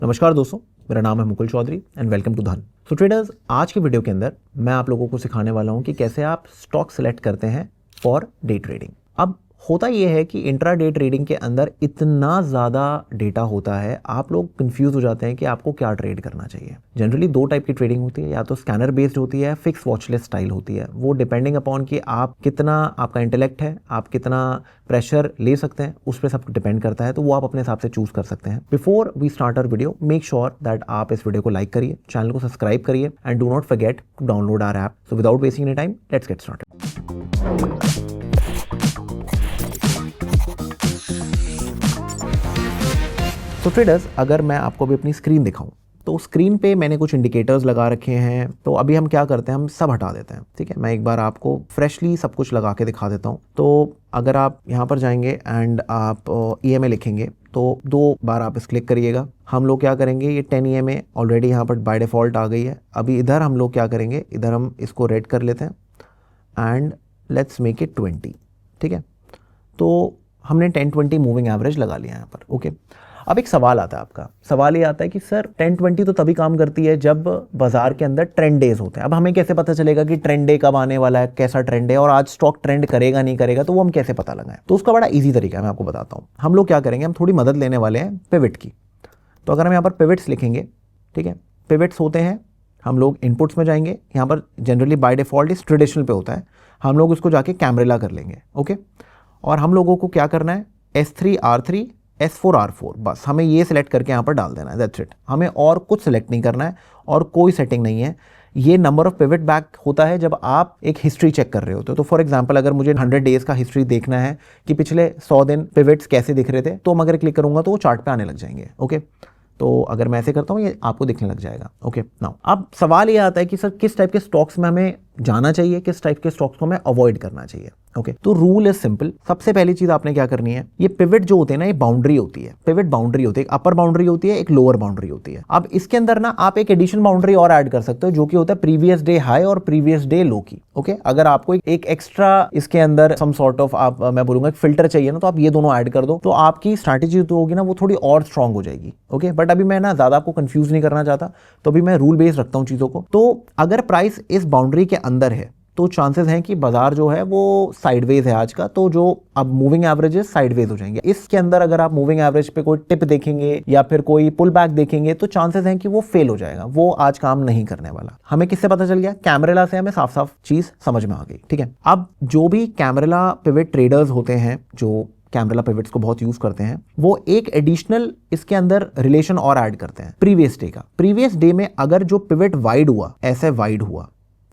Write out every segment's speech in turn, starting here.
नमस्कार दोस्तों, मेरा नाम है Mukul Chaudhary and welcome to Dhan. So traders, आज के वीडियो के अंदर मैं आप लोगों को सिखाने वाला हूं कि कैसे आप स्टॉक सेलेक्ट करते हैं फॉर डे ट्रेडिंग। अब होता यह है कि इंट्रा डे ट्रेडिंग के अंदर इतना ज़्यादा डेटा होता है, आप लोग कंफ्यूज हो जाते हैं कि आपको क्या ट्रेड करना चाहिए। जनरली दो टाइप की ट्रेडिंग होती है, या तो स्कैनर बेस्ड होती है, फिक्स वॉचलेस स्टाइल होती है। वो डिपेंडिंग अपॉन कि आप कितना, आपका इंटेलेक्ट है, आप कितना प्रेशर ले सकते हैं, उस पर सब डिपेंड करता है। तो वो आप अपने हिसाब से चूज कर सकते हैं। Before we start our video, make sure that आप इस वीडियो को लाइक करिए, चैनल को सब्सक्राइब करिए and do not forget to download our app. So without wasting any time, let's get started. तो ट्रेडर्स, अगर मैं आपको भी अपनी स्क्रीन दिखाऊं तो स्क्रीन पे मैंने कुछ इंडिकेटर्स लगा रखे हैं। तो अभी हम क्या करते हैं, हम सब हटा देते हैं। ठीक है, मैं एक बार आपको फ्रेशली सब कुछ लगा के दिखा देता हूं। तो अगर आप यहाँ पर जाएंगे एंड आप EMA लिखेंगे तो 2 बार आप इस क्लिक करिएगा। हम लोग क्या करेंगे, ये 10 EMA ऑलरेडी यहाँ पर बाय डिफ़ॉल्ट आ गई है। अभी इधर हम लोग क्या करेंगे, इधर हम इसको रेड कर लेते हैं एंड लेट्स मेक इट 20। ठीक है, तो हमने 10-20 मूविंग एवरेज लगा लिया यहाँ पर। ओके, अब एक सवाल आता है, आपका सवाल ये आता है कि सर 10-20 तो तभी काम करती है जब बाजार के अंदर ट्रेंड डेज होते हैं। अब हमें कैसे पता चलेगा कि ट्रेंड डे कब आने वाला है, कैसा ट्रेंड है और आज स्टॉक ट्रेंड करेगा नहीं करेगा, तो वो हम कैसे पता लगाएं? तो उसका बड़ा इजी तरीका है, मैं आपको बताता हूँ। हम लोग क्या करेंगे, हम थोड़ी मदद लेने वाले हैं पिवट की। तो अगर हम यहाँ पर पिवट्स लिखेंगे, ठीक है, पिवट्स होते हैं, हम लोग इनपुट्स में जाएंगे। यहाँ पर जनरली बाय डिफॉल्ट इस ट्रेडिशनल पे होता है, हम लोग इसको जाके कैमरेला कर लेंगे। ओके, और हम लोगों को क्या करना है, S3 R3 S4 R4, बस हमें ये सिलेक्ट करके यहाँ पर डाल देना है, दैट्स इट। हमें और कुछ सिलेक्ट नहीं करना है और कोई सेटिंग नहीं है। ये नंबर ऑफ पिवट बैक होता है जब आप एक हिस्ट्री चेक कर रहे होते हो। तो फॉर एग्जांपल, अगर मुझे 100 डेज का हिस्ट्री देखना है कि पिछले 100 दिन पिवट्स कैसे दिख रहे थे, तो मैं अगर क्लिक करूंगा तो वो चार्ट पे आने लग जाएंगे। ओके, तो अगर मैं ऐसे करता हूँ, ये आपको दिखने लग जाएगा। ओके, नाउ अब सवाल ये आता है कि सर किस टाइप के स्टॉक्स में हमें जाना चाहिए, किस टाइप के स्टॉक्स को हमें अवॉइड करना चाहिए। ओके, तो रूल इज सिंपल। सबसे पहली चीज आपने क्या करनी है, ये पिवट जो होते हैं ना, ये बाउंड्री होती है। पिवट बाउंड्री होती है, एक अपर बाउंड्री होती है, एक लोअर बाउंड्री होती है। अब इसके अंदर ना आप एक एडिशनल बाउंड्री और ऐड कर सकते हो, जो कि होता है प्रीवियस डे हाई और प्रीवियस डे लो की। ओके, अगर आपको एक एक्स्ट्रा इसके अंदर सम सॉर्ट ऑफ, आप मैं बोलूंगा एक फिल्टर चाहिए ना, तो आप ये दोनों ऐड कर दो, तो आपकी स्ट्रैटेजी तो होगी ना, वो थोड़ी और स्ट्रांग हो जाएगी। ओके, बट अभी मैं ना ज्यादा आपको कंफ्यूज नहीं करना चाहता, तो अभी मैं रूल बेस्ड रखता हूं चीजों को। तो अगर प्राइस इस बाउंड्री के अंदर है तो चांसेस हैं कि बाजार जो है वो साइडवेज है आज का, तो जो अब मूविंग एवरेजेस साइडवेज हो जाएंगे। इसके अंदर अगर आप मूविंग एवरेज पे कोई टिप देखेंगे या फिर कोई पुल बैक देखेंगे, तो चांसेस हैं कि वो फेल हो जाएगा, वो आज काम नहीं करने वाला। हमें किससे पता चल गया, कैमरेला से हमें साफ साफ चीज समझ में आ गई। ठीक है, अब जो भी कैमरेला पिवट ट्रेडर्स होते हैं, जो कैमरेला पिवट्स को बहुत यूज करते हैं, वो एक एडिशनल इसके अंदर रिलेशन और ऐड करते हैं प्रीवियस डे का। प्रीवियस डे में अगर जो पिवट वाइड हुआ, ऐसे वाइड हुआ,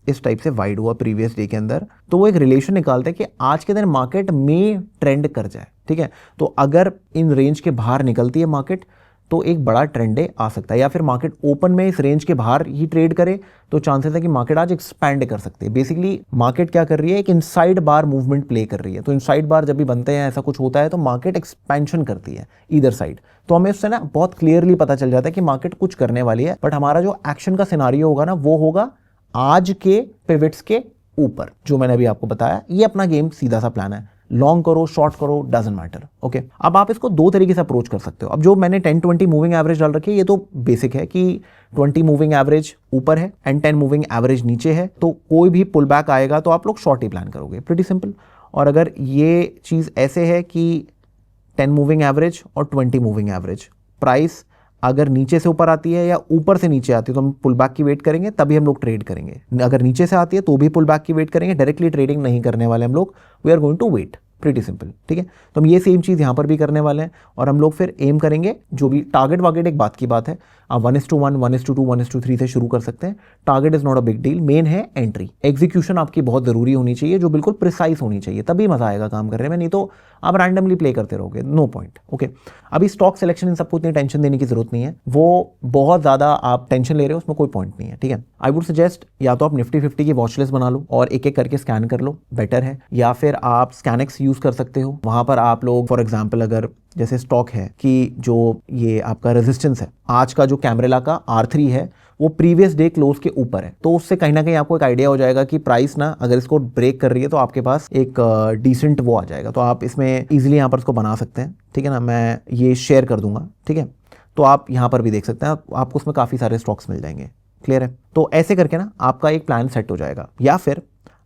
इस टाइप से वाइड हुआ प्रीवियस डे के अंदर, तो वो एक रिलेशन निकालते हैं कि आज के दिन मार्केट में ट्रेंड कर जाए। ठीक है, तो अगर इन रेंज के बाहर निकलती है मार्केट, तो एक बड़ा ट्रेंड डे आ सकता है। या फिर मार्केट ओपन में इस रेंज के बाहर ही ट्रेड करे, तो चांसेस है कि मार्केट आज एक्सपैंड कर सकते हैं। बेसिकली मार्केट क्या कर रही है, एक इनसाइड बार मूवमेंट प्ले कर रही है। तो इनसाइड बार जब भी बनते हैं, ऐसा कुछ होता है, तो मार्केट एक्सपेंशन करती है ईदर साइड। तो हमें उससे ना बहुत क्लियरली पता चल जाता है कि मार्केट कुछ करने वाली है, बट हमारा जो एक्शन का सिनारियो होगा ना, वो होगा आज के पिवट्स के ऊपर, जो मैंने अभी आपको बताया। ये अपना गेम सीधा सा प्लान है, लॉन्ग करो शॉर्ट करो डजंट मैटर। ओके, अब आप इसको 2 तरीके से अप्रोच कर सकते हो। अब जो मैंने 10-20 मूविंग एवरेज डाल रखी है, ये तो बेसिक है कि 20 मूविंग एवरेज ऊपर है एंड 10 मूविंग एवरेज नीचे है, तो कोई भी पुल बैक आएगा तो आप लोग शॉर्ट ही प्लान करोगे, प्रीटी सिंपल। और अगर ये चीज ऐसे है कि 10 मूविंग एवरेज और 20 मूविंग एवरेज, प्राइस अगर नीचे से ऊपर आती है या ऊपर से नीचे आती है, तो हम पुल बैक की वेट करेंगे, तभी हम लोग ट्रेड करेंगे। अगर नीचे से आती है तो भी पुल बैक की वेट करेंगे, डायरेक्टली ट्रेडिंग नहीं करने वाले हम लोग। We are going to wait, pretty simple. ठीक है, तो हम ये सेम चीज़ यहाँ पर भी करने वाले हैं, और हम लोग फिर एम करेंगे जो भी टारगेट वागेट एक बात की बात है। आप 1:1, 1:2, 1:3 से शुरू कर सकते हैं। Target is not a big deal, main है एंट्री। एग्जीक्यूशन आपकी बहुत जरूरी होनी चाहिए, जो बिल्कुल प्रिसाइज होनी चाहिए, तभी मजा आएगा काम करने में, नहीं तो आप रैंडमली प्ले करते रहोगे, नो पॉइंट। ओके, अभी स्टॉक सिलेक्शन इन सबको इतनी टेंशन देने की जरूरत नहीं है, वो बहुत ज्यादा आप टेंशन ले रहे हो, उसमें कोई पॉइंट नहीं है। ठीक है, आई वुड सजेस्ट या तो आप निफ्टी 50 की वॉच लिस्ट बना लो और एक एक करके स्कैन कर लो, बेटर है। या फिर आप स्कैनेक्स यूज कर सकते हो, वहां पर आप लोग फॉर एग्जाम्पल, अगर जैसे स्टॉक है कि जो ये आपका रेजिस्टेंस है, आज का जो कैमरेला का R3 है, वो प्रीवियस डे क्लोज के ऊपर है, तो उससे कहीं ना कहीं आपको एक आइडिया हो जाएगा कि प्राइस ना अगर इसको ब्रेक कर रही है तो आपके पास एक डिसेंट वो आ जाएगा। तो आप इसमें इजीली यहाँ पर इसको बना सकते हैं। ठीक है ना, मैं ये शेयर कर दूंगा। ठीक है, तो आप यहाँ पर भी देख सकते हैं, आपको उसमें काफ़ी सारे स्टॉक्स मिल जाएंगे। क्लियर है? तो ऐसे करके ना आपका एक प्लान सेट हो जाएगा। या फिर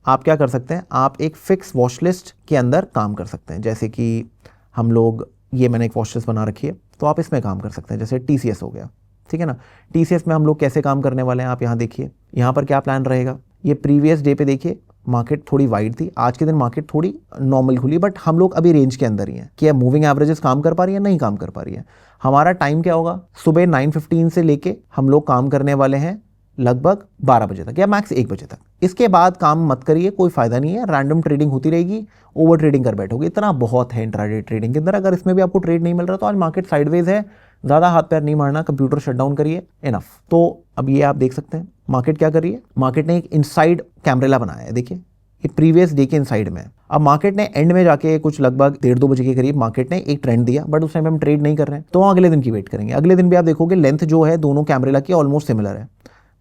आप क्या कर सकते हैं, आप एक फिक्स वॉच लिस्ट के अंदर काम कर सकते हैं। जैसे कि हम लोग, ये मैंने एक वॉच लिस्ट बना रखी है, तो आप इसमें काम कर सकते हैं। जैसे TCS हो गया, ठीक है ना। TCS में हम लोग कैसे काम करने वाले हैं, आप यहाँ देखिए, यहाँ पर क्या प्लान रहेगा। ये प्रीवियस डे पे देखिए मार्केट थोड़ी वाइड थी, आज के दिन मार्केट थोड़ी नॉर्मल खुली, बट हम लोग अभी रेंज के अंदर ही हैं कि मूविंग एवरेजेस काम कर पा रही है, नहीं काम कर पा रही है। हमारा टाइम क्या होगा, सुबह 9:15 से लेके हम लोग काम करने वाले हैं लगभग 12 बजे तक या मैक्स 1 बजे तक। इसके बाद काम मत करिए, कोई फायदा नहीं है, रैंडम ट्रेडिंग होती रहेगी, ओवर ट्रेडिंग कर बैठोगे। इतना बहुत है इंट्राडे ट्रेडिंग के अंदर। अगर इसमें भी आपको ट्रेड नहीं मिल रहा तो आज मार्केट साइडवेज है, ज़्यादा हाथ पैर नहीं मारना, कंप्यूटर शट डाउन करिए, इनफ। तो अब ये आप देख सकते हैं मार्केट क्या कर रही है। मार्केट ने एक इनसाइड कैमरेला बनाया है, देखिए ये प्रीवियस डे के इनसाइड में। अब मार्केट ने एंड में जाके कुछ लगभग 1:30-2 बजे के करीब मार्केट ने एक ट्रेंड दिया, बट उस टाइम हम ट्रेड नहीं कर रहे हैं, तो अगले दिन की वेट करेंगे। अगले दिन भी आप देखोगे लेंथ जो है दोनों कैमरेला की ऑलमोस्ट सिमिलर है।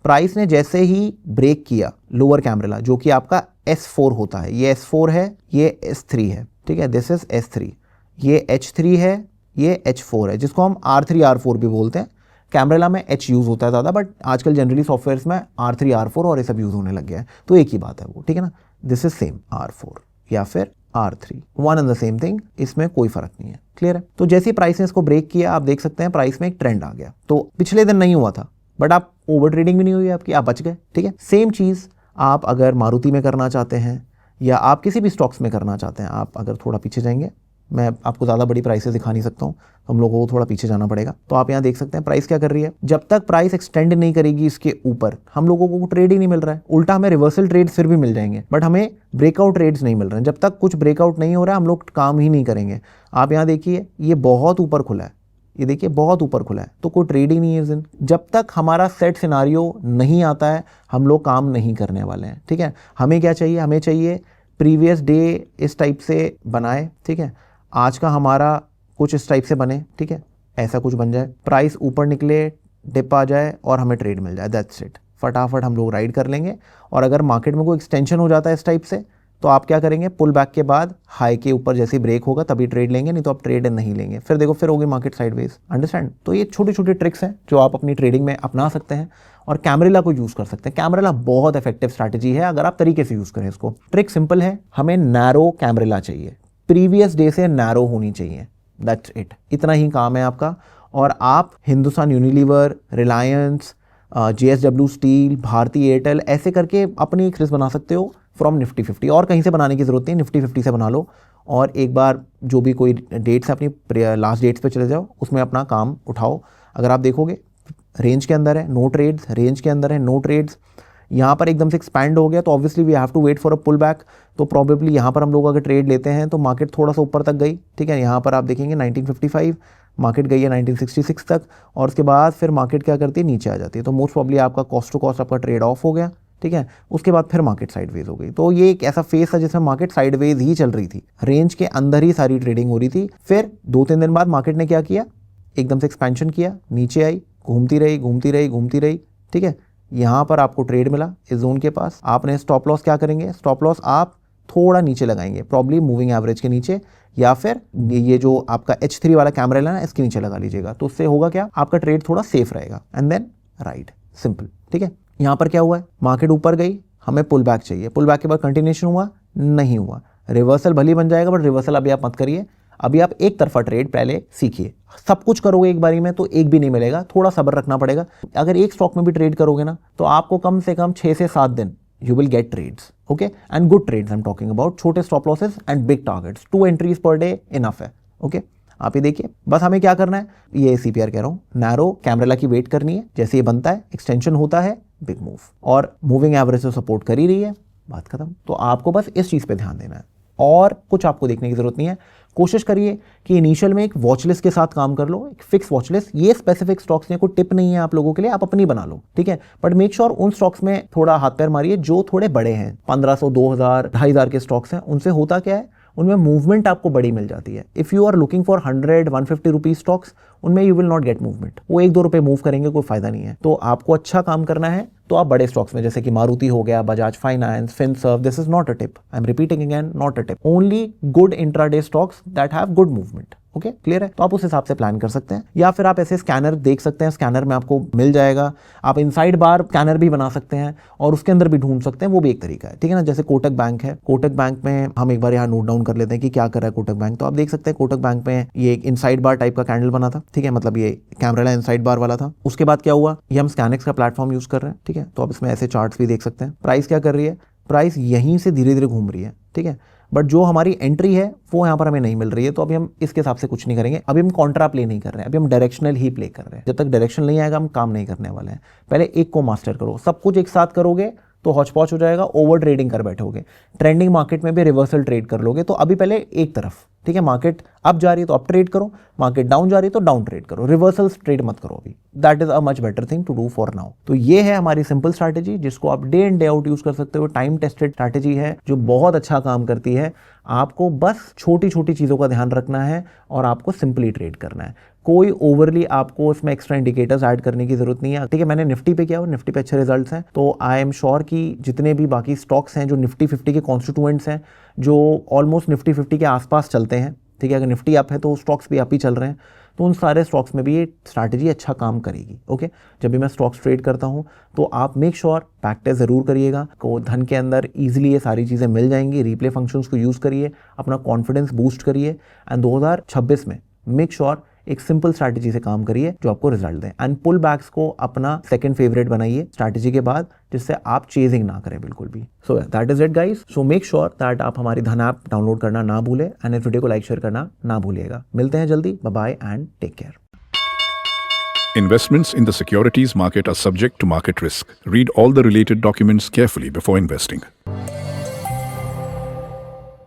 प्राइस ने जैसे ही ब्रेक किया लोअर कैमरेला, जो कि आपका S4 होता है, ये S4 है, ये S3 है, ठीक है, दिस इज S3, ये H3 है, ये H4 है, जिसको हम R3 R4 भी बोलते हैं। कैमरेला में H यूज़ होता है ज़्यादा, बट आजकल जनरली सॉफ्टवेयर्स में R3 R4 और ये सब यूज़ होने लग गया है, तो एक ही बात है वो, ठीक है ना। दिस इज सेम R4 या फिर R3, one and the same thing, इसमें कोई फर्क नहीं है। क्लियर है? तो जैसे ही प्राइस ने इसको ब्रेक किया, आप देख सकते हैं प्राइस में एक ट्रेंड आ गया। तो पिछले दिन नहीं हुआ था, बट आप ओवर ट्रेडिंग भी नहीं हुई आपकी, आप बच गए, ठीक है। सेम चीज़ आप अगर मारुति में करना चाहते हैं या आप किसी भी स्टॉक्स में करना चाहते हैं, आप अगर थोड़ा पीछे जाएंगे, मैं आपको ज़्यादा बड़ी प्राइसेस दिखा नहीं सकता हूँ, हम लोगों को थोड़ा पीछे जाना पड़ेगा। तो आप यहाँ देख सकते हैं प्राइस क्या कर रही है। जब तक प्राइस एक्सटेंड नहीं करेगी इसके ऊपर, हम लोगों को ट्रेड ही नहीं मिल रहा है। उल्टा हमें रिवर्सल ट्रेड्स फिर भी मिल जाएंगे, बट हमें ब्रेकआउट ट्रेड्स नहीं मिल रहे हैं। जब तक कुछ ब्रेकआउट नहीं हो रहा है, हम लोग काम ही नहीं करेंगे। आप यहाँ देखिए, ये बहुत ऊपर खुला है, ये देखिए बहुत ऊपर खुला है, तो कोई ट्रेड ही नहीं है इस दिन। जब तक हमारा सेट सिनारियो नहीं आता है, हम लोग काम नहीं करने वाले हैं, ठीक है। हमें क्या चाहिए, हमें चाहिए प्रीवियस डे इस टाइप से बनाए, ठीक है, आज का हमारा कुछ इस टाइप से बने, ठीक है, ऐसा कुछ बन जाए, प्राइस ऊपर निकले, डिप आ जाए और हमें ट्रेड मिल जाए, दैट्स इट। फटाफट हम लोग राइड कर लेंगे। और अगर मार्केट में कोई एक्सटेंशन हो जाता है इस टाइप से, तो आप क्या करेंगे, पुल बैक के बाद हाई के ऊपर जैसे ब्रेक होगा तभी ट्रेड लेंगे, नहीं तो आप ट्रेड नहीं लेंगे। फिर देखो फिर होगी मार्केट साइडवेज। अंडरस्टैंड? तो ये छोटी छोटी ट्रिक्स हैं जो आप अपनी ट्रेडिंग में अपना सकते हैं और कैमरेला को यूज़ कर सकते हैं। कैमरेला बहुत इफेक्टिव स्ट्रैटेजी है अगर आप तरीके से यूज़ करें इसको। ट्रिक सिंपल है, हमें नैरो कैमरेला चाहिए, प्रीवियस डे से नैरो होनी चाहिए, दैट्स इट। इतना ही काम है आपका। और आप Hindustan Unilever, Reliance, JSW steel, Bharti Airtel, ऐसे करके अपनी एक लिस्ट बना सकते हो फ्रॉम निफ्टी 50। और कहीं से बनाने की ज़रूरत नहीं, निफ्टी 50 से बना लो और एक बार जो भी कोई डेट्स है अपनी लास्ट डेट्स पे चले जाओ, उसमें अपना काम उठाओ। अगर आप देखोगे रेंज के अंदर है, नो ट्रेड्स, रेंज के अंदर है, नो ट्रेड्स। यहाँ पर एकदम से एक्सपैंड हो गया तो obviously we have to wait for a pull back. तो प्रॉबेबली यहाँ पर हम लोग अगर ट्रेड लेते हैं तो मार्केट थोड़ा सा ऊपर तक गई, ठीक है। यहाँ पर आप देखेंगे 1955, मार्केट गई है 1966 तक, और उसके बाद फिर मार्केट क्या करती है, नीचे आ जाती है। तो मोस्ट प्रॉब्ली आपका कॉस्ट टू कॉस्ट आपका ट्रेड ऑफ हो गया, ठीक है। उसके बाद फिर मार्केट साइडवेज हो गई। तो ये एक ऐसा फेस था जिसमें मार्केट साइडवेज ही चल रही थी, रेंज के अंदर ही सारी ट्रेडिंग हो रही थी। फिर 2-3 दिन बाद मार्केट ने क्या किया, एकदम से एक्सपेंशन किया, नीचे आई, घूमती रही घूमती रही घूमती रही, ठीक है। यहाँ पर आपको ट्रेड मिला इस जोन के पास। आपने स्टॉप लॉस क्या करेंगे, स्टॉप लॉस आप थोड़ा नीचे लगाएंगे, प्रॉब्ली मूविंग एवरेज के नीचे, या फिर ये जो आपका H3 वाला कैमरा है ना, इसके नीचे लगा लीजिएगा। तो उससे होगा क्या, आपका ट्रेड थोड़ा सेफ रहेगा। एंड देन राइट, सिंपल, ठीक है। यहाँ पर क्या हुआ है, मार्केट ऊपर गई, हमें पुल बैक चाहिए, पुल बैक के बाद कंटिन्यूएशन हुआ, नहीं हुआ, रिवर्सल भले बन जाएगा, बट रिवर्सल अभी आप मत करिए। अभी आप एक तरफा ट्रेड पहले सीखिए। सब कुछ करोगे एक बारी में तो एक भी नहीं मिलेगा, थोड़ा सब्र रखना पड़ेगा। अगर एक स्टॉक में भी ट्रेड करोगे ना, तो आपको कम से कम 6 से 7 दिन you will get trades, okay, and good trades I'm talking about, छोटे stop losses and big targets, 2 entries per day enough है, okay। आप ये देखिए, बस हमें क्या करना है, ये CPR कह रहा हूँ, नैरो कैमरेला की वेट करनी है, जैसे ये बनता है एक्सटेंशन होता है, बिग मूव, और मूविंग एवरेज से सपोर्ट कर ही रही है, बात खत्म। तो आपको बस इस चीज़ पे ध्यान देना है और कुछ आपको देखने की जरूरत नहीं है। कोशिश करिए कि इनिशियल में एक वॉच लिस्ट के साथ काम कर लो, एक फिक्स वॉच लिस्ट। ये स्पेसिफिक स्टॉक्स ने कोई टिप नहीं है आप लोगों के लिए, आप अपनी बना लो, ठीक है। बट मेक श्योर उन स्टॉक्स में थोड़ा हाथ पैर मारिए जो थोड़े बड़े हैं, 1500, 2000, 2500 के स्टॉक्स हैं। उनसे होता क्या है, उनमें मूवमेंट आपको बड़ी मिल जाती है। If you are looking for 100, 150 rupees stocks, उनमें you will not get movement. वो 1-2 रुपए मूव करेंगे, कोई फायदा नहीं है। तो आपको अच्छा काम करना है तो आप बड़े स्टॉक्स में, जैसे कि मारुति हो गया, Bajaj finance, Finserv, this is not a tip, I am repeating again, not a tip, only good intraday stocks that have good movement. Okay, clear है? तो आप उस हिसाब से प्लान कर सकते हैं, या फिर आप ऐसे स्कैनर देख सकते हैं, स्कैनर में आपको मिल जाएगा। आप इनसाइड बार स्कैनर भी बना सकते हैं और उसके अंदर भी ढूंढ सकते हैं, वो भी एक तरीका है, ठीक है ना। जैसे कोटक बैंक है, कोटक बैंक में हम एक बार यहाँ नोट डाउन कर लेते हैं कि क्या कर रहा है कोटक बैंक। तो आप देख सकते हैं कोटक बैंक में ये एक इनसाइड बार टाइप का कैंडल बना था, ठीक है, मतलब ये कैमरा इनसाइड बार वाला था। उसके बाद क्या हुआ, ये हम स्कैनिक्स का प्लेटफॉर्म यूज कर रहे हैं, ठीक है। तो आप इसमें ऐसे चार्ट्स भी देख सकते हैं। प्राइस क्या कर रही है, प्राइस यहीं से धीरे धीरे घूम रही है, ठीक है, बट जो हमारी एंट्री है वो यहाँ पर हमें नहीं मिल रही है। तो अभी हम इसके हिसाब से कुछ नहीं करेंगे, अभी हम कॉन्ट्रा प्ले नहीं कर रहे हैं, अभी हम डायरेक्शनल ही प्ले कर रहे हैं। जब तक डायरेक्शन नहीं आएगा हम काम नहीं करने वाले हैं। पहले एक को मास्टर करो, सब कुछ एक साथ करोगे तो हौच पौच हो जाएगा, ओवर ट्रेडिंग कर बैठोगे, ट्रेंडिंग मार्केट में भी रिवर्सल ट्रेड कर लोगे। तो अभी पहले एक तरफ, ठीक है, मार्केट अप जा रही है तो अप ट्रेड करो, मार्केट डाउन जा रही है तो डाउन ट्रेड करो, रिवर्सल्स ट्रेड मत करो अभी। That is a much better thing to do for now. तो ये है हमारी सिंपल स्ट्रैटेजी, जिसको आप day in day out use कर सकते हो। टाइम टेस्टेड स्ट्रैटेजी है जो बहुत अच्छा काम करती है। आपको बस छोटी छोटी चीज़ों का ध्यान रखना है और आपको सिंपली ट्रेड करना है। कोई ओवरली आपको उसमें एक्स्ट्रा इंडिकेटर्स ऐड करने की जरूरत नहीं है, ठीक है। मैंने निफ्टी पे किया और निफ्टी पे अच्छे रिजल्ट्स हैं, तो आई एम श्योर कि जितने भी बाकी स्टॉक्स हैं जो निफ्टी 50 के कॉन्स्टिट्यूएंट्स हैं, जो ऑलमोस्ट निफ्टी 50 के आसपास चलते हैं, ठीक है, अगर निफ्टी अप है तो स्टॉक्स भी अप ही चल रहे हैं, तो उन सारे स्टॉक्स में भी ये स्ट्रैटेजी अच्छा काम करेगी। ओके, जब भी मैं स्टॉक्स ट्रेड करता हूँ तो आप मेक श्योर बैक टेस्ट ज़रूर करिएगा। को धन के अंदर ईजिली ये सारी चीज़ें मिल जाएंगी। रिप्ले फंक्शंस को यूज़ करिए, अपना कॉन्फिडेंस बूस्ट करिए, एंड 2026 में मेक श्योर एक सिंपल स्ट्रैटेजी से काम करिए जो आपको रिजल्ट दें। एंड पुल बैक्स को अपना सेकंड फेवरेट बनाइए स्ट्रैटेजी के बाद, जिससे आप चेजिंग ना करें बिल्कुल भी। So that is it guys. So make sure that आप हमारी धन ऐप डाउनलोड करना ना भूलें, एंड इस वीडियो को लाइक शेयर करना ना भूलिएगा। मिलते हैं जल्दी, bye bye and take care. Investments in the securities market are subject to market risk. Read all the related documents carefully before investing.